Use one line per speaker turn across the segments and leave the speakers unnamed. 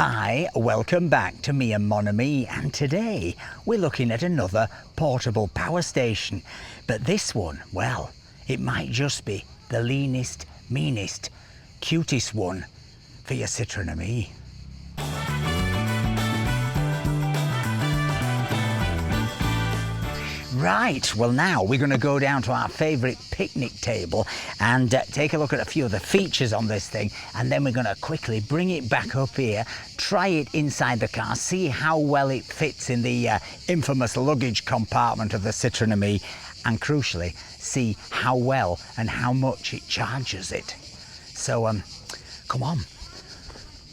Hi, welcome back to me and Mon Ami, and today we're looking at another portable power station. But this one, well, it might just be the leanest, meanest, cutest one for your Citroen Ami. Right, well now we're going to go down to our favourite picnic table and take a look at a few of the features on this thing, and then we're going to quickly bring it back up here, try it inside the car, see how well it fits in the infamous luggage compartment of the Citroen Ami, and crucially see how well and how much it charges it. So come on,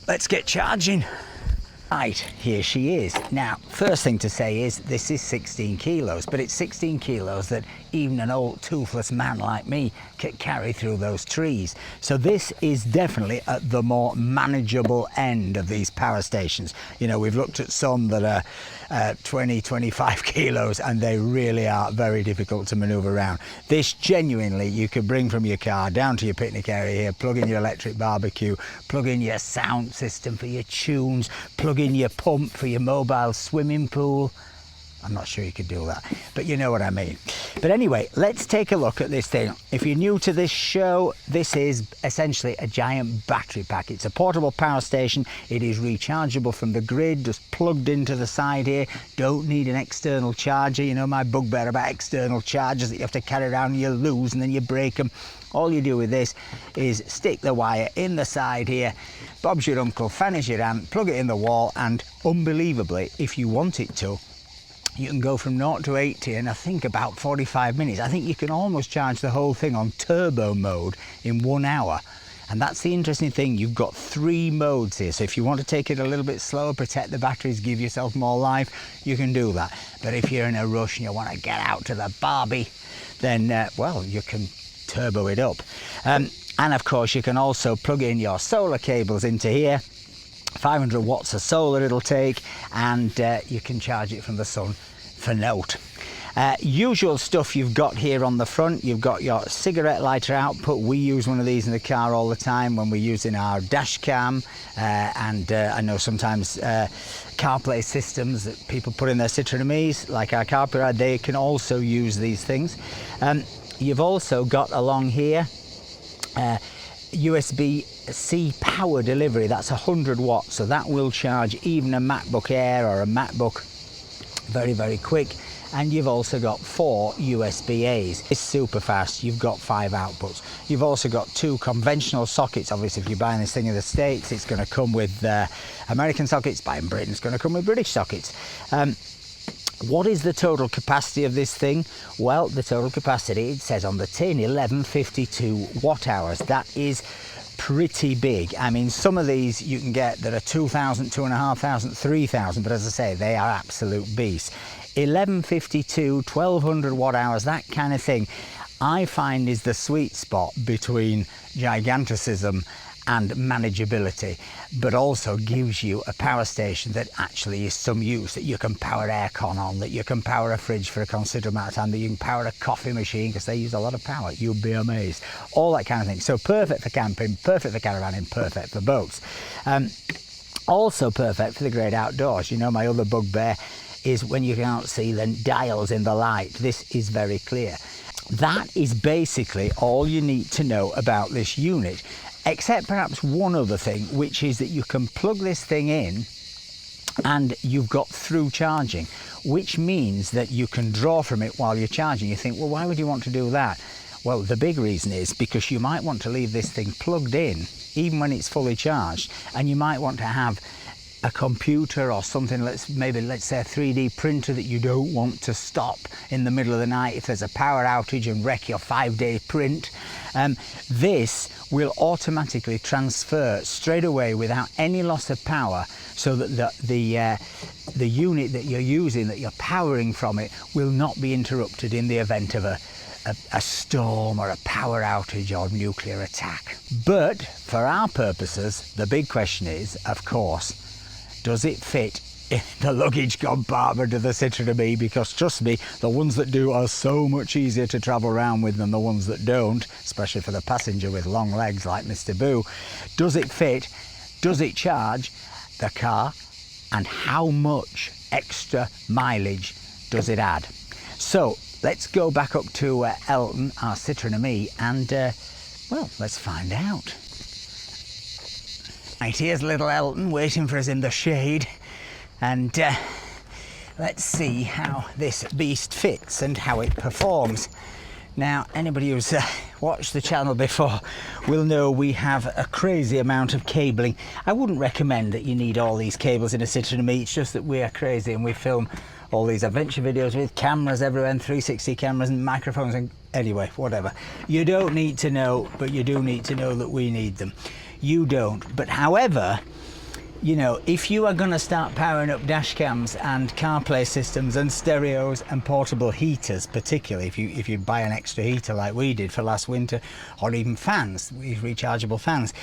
let's get charging. Right, here she is. Now, first thing to say is this is 16 kilos, but it's 16 kilos that even an old toothless man like me can carry through those trees. So this is definitely at the more manageable end of these power stations. You know, we've looked at some that are 20, 25 kilos, and they really are very difficult to maneuver around. This genuinely you could bring from your car down to your picnic area here, plug in your electric barbecue, plug in your sound system for your tunes, plug in your pump for your mobile swimming pool. I'm not sure you could do that, but you know what I mean. But anyway, let's take a look at this thing. If you're new to this show, this is essentially a giant battery pack. It's a portable power station. It is rechargeable from the grid, just plugged into the side here. Don't need an external charger. You know my bugbear about external chargers that you have to carry around and you lose and then you break them. All you do with this is stick the wire in the side here, Bob's your uncle, fanny's your aunt, plug it in the wall, and unbelievably, if you want it to, you can go from 0 to 80 in I think about 45 minutes. I think you can almost charge the whole thing on turbo mode in 1 hour. And that's the interesting thing, you've got 3 modes here. So if you want to take it a little bit slower, protect the batteries, give yourself more life, you can do that. But if you're in a rush and you want to get out to the Barbie, then, well, you can turbo it up. And of course you can also plug in your solar cables into here. 500 watts of solar it'll take, and you can charge it from the sun for note. Usual stuff you've got here on the front. You've got your cigarette lighter output. We use one of these in the car all the time when we're using our dash cam, and I know sometimes CarPlay systems that people put in their Citroen Amis, like our Carpuride, they can also use these things. You've also got along here USB-C power delivery. That's 100 watts, so that will charge even a MacBook Air or a MacBook very, very quick. And you've also got 4 USB-As. It's super fast. You've got 5 outputs. You've also got 2 conventional sockets. Obviously, if you're buying this thing in the States, it's going to come with American sockets. Buying Britain, it's going to come with British sockets. What is the total capacity of this thing? Well, the total capacity, it says on the tin, 1152 watt hours. That is pretty big. I mean, some of these you can get that are 2,000, 2,500, 3,000, but as I say, they are absolute beasts. 1152, 1200 watt hours, that kind of thing, I find is the sweet spot between giganticism and manageability, but also gives you a power station that actually is some use, that you can power aircon on, that you can power a fridge for a considerable amount of time, that you can power a coffee machine because they use a lot of power. You'll be amazed. All that kind of thing. So perfect for camping, perfect for caravanning, perfect for boats. Also perfect for the great outdoors. You know, my other bugbear is when you can't see the dials in the light. This is very clear. That is basically all you need to know about this unit, except perhaps one other thing, which is that you can plug this thing in and you've got through charging, which means that you can draw from it while you're charging. You think, well, why would you want to do that? Well, the big reason is because you might want to leave this thing plugged in even when it's fully charged, and you might want to have a computer or something, let's say a 3D printer that you don't want to stop in the middle of the night if there's a power outage and wreck your 5-day print. This will automatically transfer straight away without any loss of power, so that the unit that you're using, that you're powering from it, will not be interrupted in the event of a storm or a power outage or nuclear attack. But for our purposes, the big question is, of course, does it fit in the luggage compartment of the Citroen Ami? Because trust me, the ones that do are so much easier to travel around with than the ones that don't, especially for the passenger with long legs like Mr. Boo. Does it fit? Does it charge? the car and how much extra mileage does it add. So let's go back up to Elton, our Citroen Me, and well, let's find out. Right, here's little Elton waiting for us in the shade, and let's see how this beast fits and how it performs. Now, anybody who's watched the channel before will know we have a crazy amount of cabling. I wouldn't recommend that you need all these cables in a Citroen Me, it's just that we are crazy and we film all these adventure videos with cameras everywhere and 360 cameras and microphones and anyway, whatever. You don't need to know, but you do need to know that we need them. You don't. But however, you know, if you are going to start powering up dash cams and CarPlay systems and stereos and portable heaters, particularly if you buy an extra heater like we did for last winter, or even fans, rechargeable fans,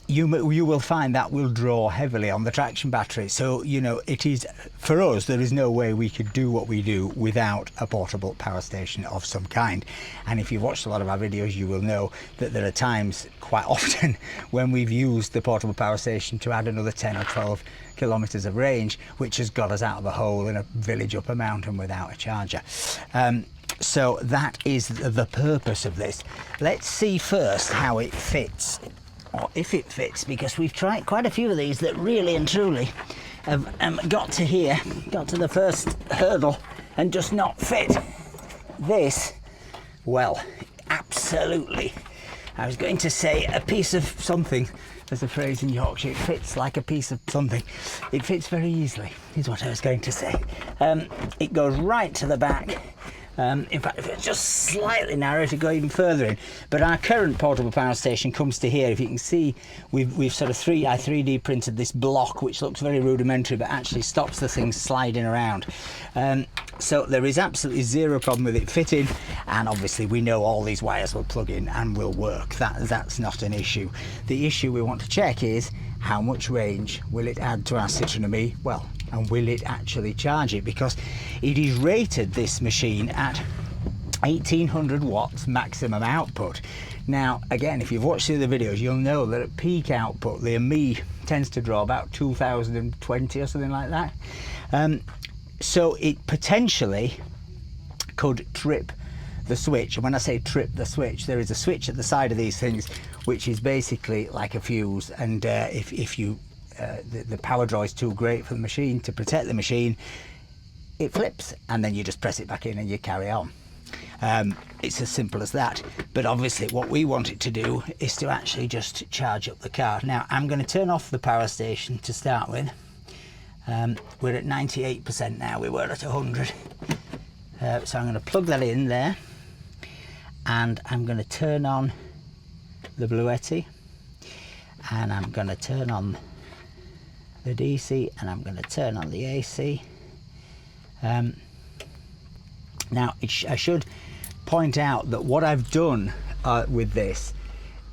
you will find that will draw heavily on the traction battery. So, you know, it is, for us, there is no way we could do what we do without a portable power station of some kind. And if you've watched a lot of our videos, you will know that there are times, quite often, when we've used the portable power station to add another 10 or 12 kilometers of range, which has got us out of a hole in a village up a mountain without a charger. So that is the purpose of this. Let's see first how it fits, or if it fits, because we've tried quite a few of these that really and truly have got to the first hurdle and just not fit. This, well, absolutely, I was going to say a piece of something. There's a phrase in Yorkshire, it fits like a piece of something. It fits very easily, is what I was going to say. It goes right to the back. In fact, if it's just slightly narrow to go even further in. But our current portable power station comes to here. If you can see, we've sort of 3D printed this block, which looks very rudimentary, but actually stops the thing sliding around. So there is absolutely zero problem with it fitting, and obviously we know all these wires will plug in and will work. That's not an issue. The issue we want to check is how much range will it add to our Citroen Me? Well, and will it actually charge it? Because it is rated, this machine, at 1800 watts maximum output. Now, again, if you've watched the other videos, you'll know that at peak output, the Me tends to draw about 2020 or something like that. So it potentially could trip the switch. And when I say trip the switch, there is a switch at the side of these things, which is basically like a fuse. And if you the power draw is too great for the machine to protect the machine, it flips, and then you just press it back in and you carry on. It's as simple as that. But obviously what we want it to do is to actually just charge up the car. Now I'm going to turn off the power station to start with. We're at 98% now, we were at 100. So I'm going to plug that in there, and I'm going to turn on the Bluetti, and I'm going to turn on the DC, and I'm going to turn on the AC. Now I should point out that what I've done with this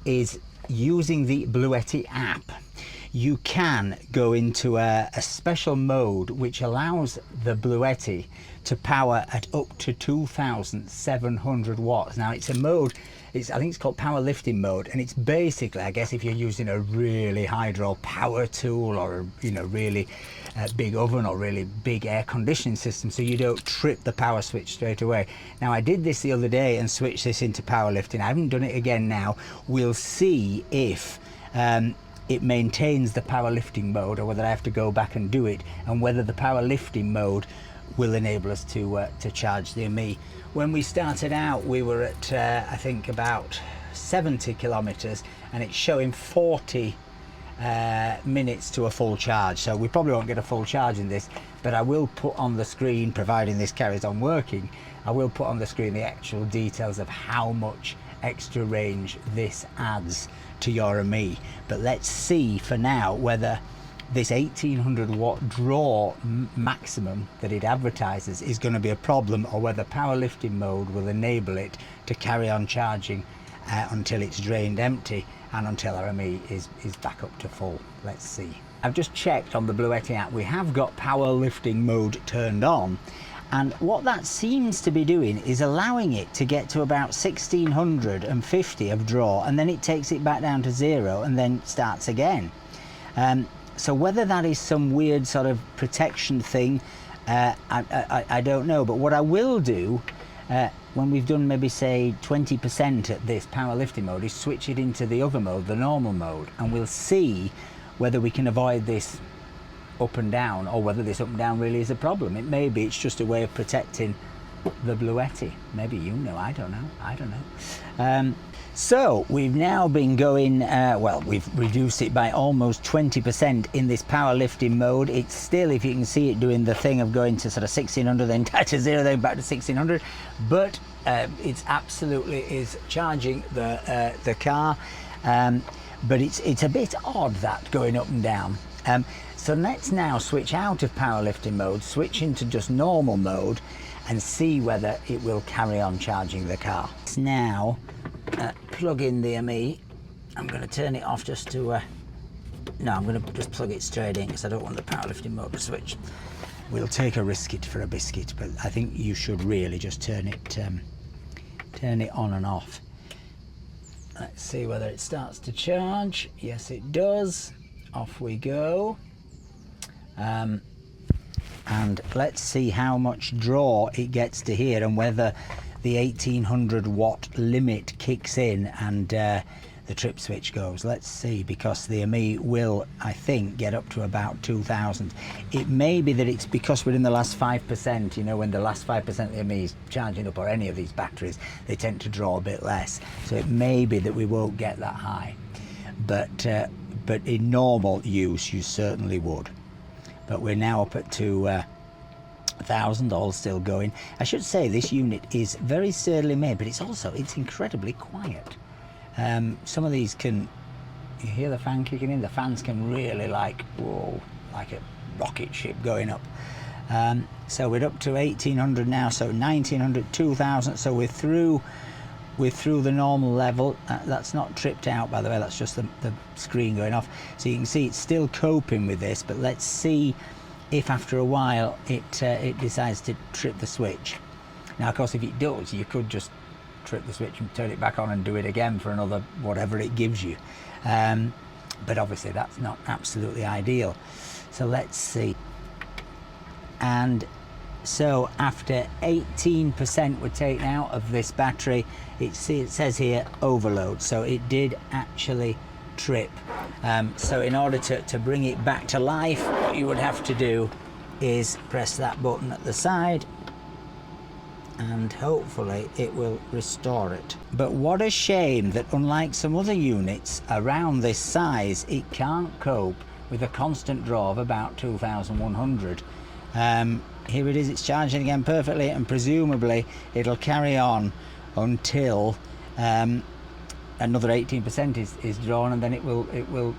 is using the Bluetti app. You can go into a special mode which allows the Bluetti to power at up to 2700 watts. Now it's a mode, I think it's called power lifting mode, and it's basically, I guess, if you're using a really high draw power tool, or a really big oven, or really big air conditioning system, so you don't trip the power switch straight away. Now I did this the other day and switched this into power lifting. I haven't done it again now. We'll see if it maintains the power lifting mode, or whether I have to go back and do it, and whether the power lifting mode will enable us to charge the Me. When we started out, we were at I think about 70 kilometers, and it's showing 40 minutes to a full charge. So we probably won't get a full charge in this, but I will put on the screen, providing this carries on working, I will put on the screen the actual details of how much extra range this adds to your Me. But let's see for now whether this 1800 watt draw maximum that it advertises is going to be a problem, or whether power lifting mode will enable it to carry on charging until it's drained empty, and until our Me is back up to full. Let's see. I've just checked on the Bluetti app. We have got power lifting mode turned on, and what that seems to be doing is allowing it to get to about 1650 of draw, and then it takes it back down to 0 and then starts again. So whether that is some weird sort of protection thing, I don't know. But what I will do, when we've done maybe say 20% at this powerlifting mode, is switch it into the other mode, the normal mode, and we'll see whether we can avoid this up and down, or whether this up and down really is a problem. It may be it's just a way of protecting the Bluetti. Maybe you know, I don't know. So we've now been going, well, we've reduced it by almost 20% in this powerlifting mode. It's still, if you can see it, doing the thing of going to sort of 1600, then back to 0, then back to 1600, but it's absolutely is charging the car. But it's a bit odd, that going up and down. So let's now switch out of powerlifting mode, switch into just normal mode, and see whether it will carry on charging the car. Let's now plug in the ME. I'm going to turn it off just to, no, I'm going to just plug it straight in because I don't want the powerlifting mode to switch. We'll take a risk for a biscuit, but I think you should really just turn it on and off. Let's see whether it starts to charge. Yes, it does. Off we go. And let's see how much draw it gets to here, and whether the 1800 watt limit kicks in and the trip switch goes. Let's see, because the ME will, I think, get up to about 2000. It may be that it's because we're in the last 5%, you know, when the last 5% of the ME is charging up, or any of these batteries, they tend to draw a bit less. So it may be that we won't get that high. But in normal use, you certainly would. But we're now up at 2,000, all still going. I should say this unit is very sturdily made, but it's incredibly quiet. Some of these you hear the fan kicking in. The fans can really, like, whoa, like a rocket ship going up. So we're up to 1800 now, so 1900, 2000. So we're through the normal level. That's not tripped out, by the way, that's just the screen going off. So you can see it's still coping with this, but let's see if after a while it decides to trip the switch. Now, of course, if it does, you could just trip the switch and turn it back on and do it again for another whatever it gives you. But obviously that's not absolutely ideal. So let's see. And so after 18% were taken out of this battery, it says here overload, so it did actually trip. So in order to bring it back to life, what you would have to do is press that button at the side, and hopefully it will restore it. But what a shame that, unlike some other units around this size, it can't cope with a constant draw of about 2100. Here it is, it's charging again perfectly, and presumably it'll carry on until another 18% is drawn, and then it will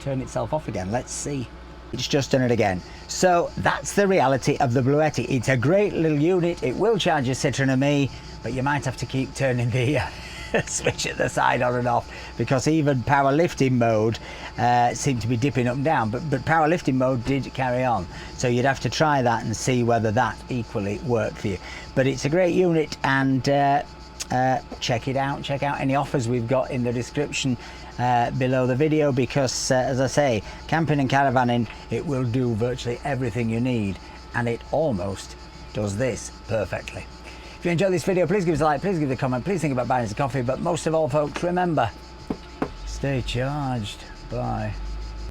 turn itself off again. Let's see. It's just done it again. So that's the reality of the Bluetti. It's a great little unit. It will charge your Citroen ME, but you might have to keep turning the switch at the side on and off, because even powerlifting mode seemed to be dipping up and down, but powerlifting mode did carry on. So you'd have to try that and see whether that equally worked for you. But it's a great unit, and check it out. Check out any offers we've got in the description below the video, because as I say, camping and caravanning, it will do virtually everything you need, and it almost does this perfectly. If you enjoyed this video, please give us a like, please give us a comment, please think about buying us a coffee, but most of all, folks, remember, stay charged. Bye.